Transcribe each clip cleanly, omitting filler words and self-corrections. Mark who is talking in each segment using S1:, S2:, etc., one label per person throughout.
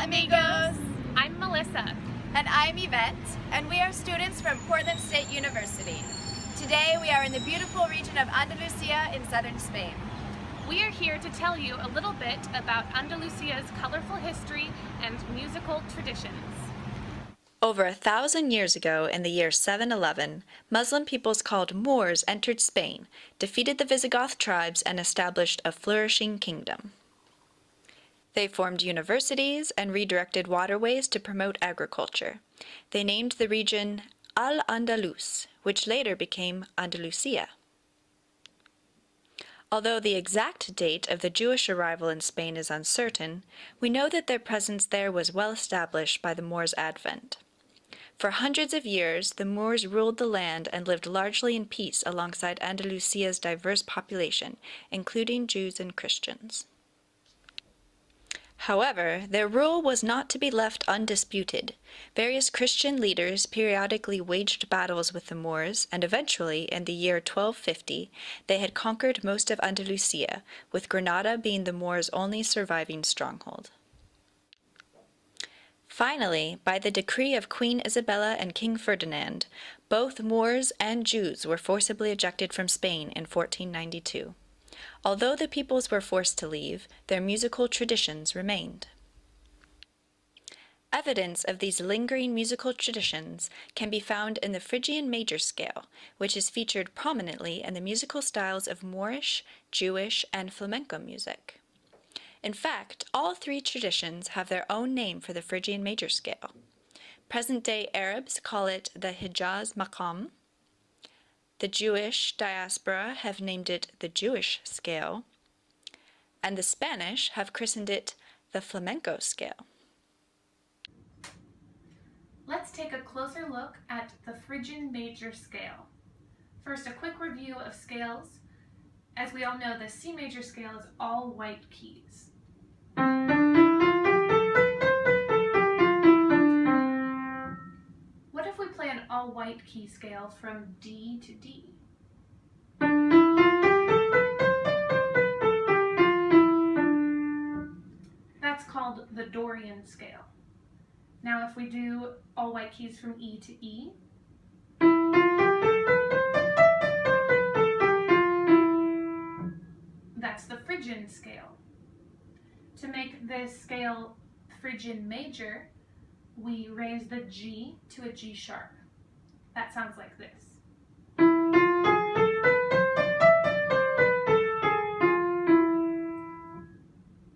S1: amigos!
S2: I'm Melissa.
S1: And I'm Yvette, and we are students from Portland State University. Today we are in the beautiful region of Andalusia in southern Spain.
S2: We are here to tell you a little bit about Andalusia's colorful history and musical traditions.
S3: Over 1,000 years ago, in the year 711, Muslim peoples called Moors entered Spain, defeated the Visigoth tribes, and established a flourishing kingdom. They formed universities and redirected waterways to promote agriculture. They named the region Al-Andalus, which later became Andalusia. Although the exact date of the Jewish arrival in Spain is uncertain, we know that their presence there was well established by the Moors' advent. For hundreds of years, the Moors ruled the land and lived largely in peace alongside Andalusia's diverse population, including Jews and Christians. However, their rule was not to be left undisputed. Various Christian leaders periodically waged battles with the Moors, and eventually, in the year 1250, they had conquered most of Andalusia, with Granada being the Moors' only surviving stronghold. Finally, by the decree of Queen Isabella and King Ferdinand, both Moors and Jews were forcibly ejected from Spain in 1492. Although the peoples were forced to leave, their musical traditions remained. Evidence of these lingering musical traditions can be found in the Phrygian major scale, which is featured prominently in the musical styles of Moorish, Jewish, and flamenco music. In fact, all three traditions have their own name for the Phrygian major scale. Present-day Arabs call it the Hijaz Maqam. The Jewish diaspora have named it the Jewish scale, and the Spanish have christened it the flamenco scale.
S2: Let's take a closer look at the Phrygian major scale. First, a quick review of scales. As we all know, the C major scale is all white keys. What if we play an all-white key scale from D to D? That's called the Dorian scale. Now if we do all-white keys from E to E, that's the Phrygian scale. To make this scale Phrygian major, we raise the G to a G sharp. That sounds like this.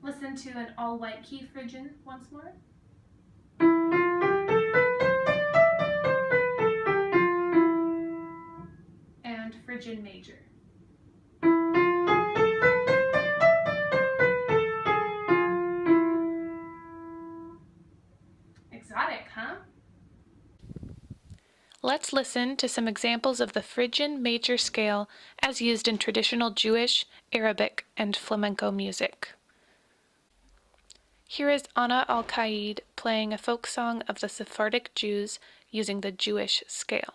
S2: Listen to an all-white key Phrygian once more. And Phrygian major. Exotic, huh? Let's listen to some examples of the Phrygian major scale as used in traditional Jewish, Arabic, and flamenco music. Here is Ana Al-Qaid playing a folk song of the Sephardic Jews using the Jewish scale.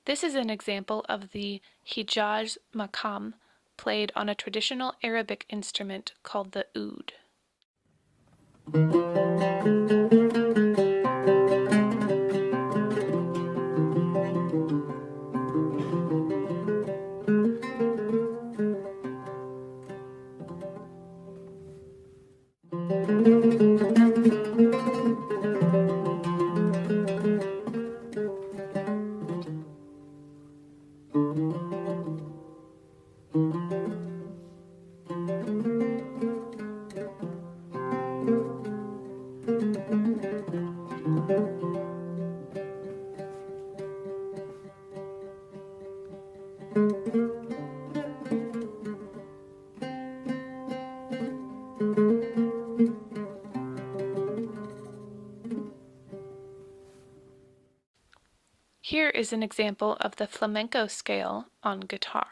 S2: This is an example of the Hijaz Maqam played on a traditional Arabic instrument called the oud. Here is an example of the flamenco scale on guitar.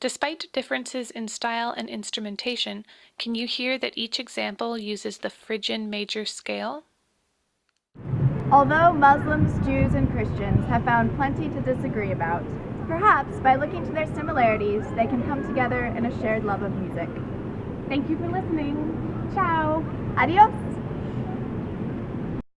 S2: Despite differences in style and instrumentation, can you hear that each example uses the Phrygian major scale?
S1: Although Muslims, Jews, and Christians have found plenty to disagree about, perhaps by looking to their similarities, they can come together in a shared love of music.
S4: Thank you for listening. Ciao.
S1: Adios!